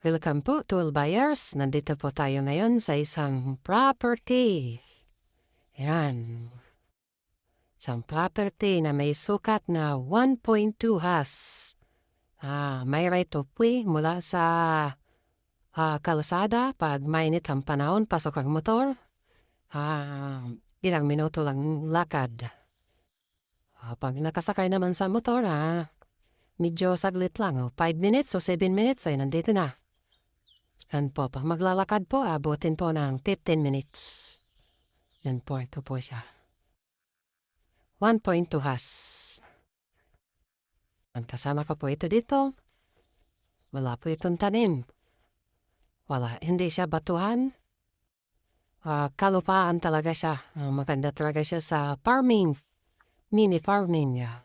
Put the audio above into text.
Welcome po to all buyers. Nandito po tayo ngayon sa isang property. Yan. Isang property na may sukat na 1.2 has. May right of way mula sa kalsada. Pag mainit ang panahon, pasok ang motor. Ilang minuto lang lakad. Pag nakasakay naman sa motor, medyo saglit lang. 5 minutes o 7 minutes ay nandito na. Yan po, pag maglalakad po, abutin po ng 15 minutes. Yan po, ito po siya. 1.2 has. Ang kasama ko po ito dito. Wala po itong tanim. Wala, hindi siya batuhan. Kalupaan talaga siya. Maganda talaga siya sa farming. Mini farming niya.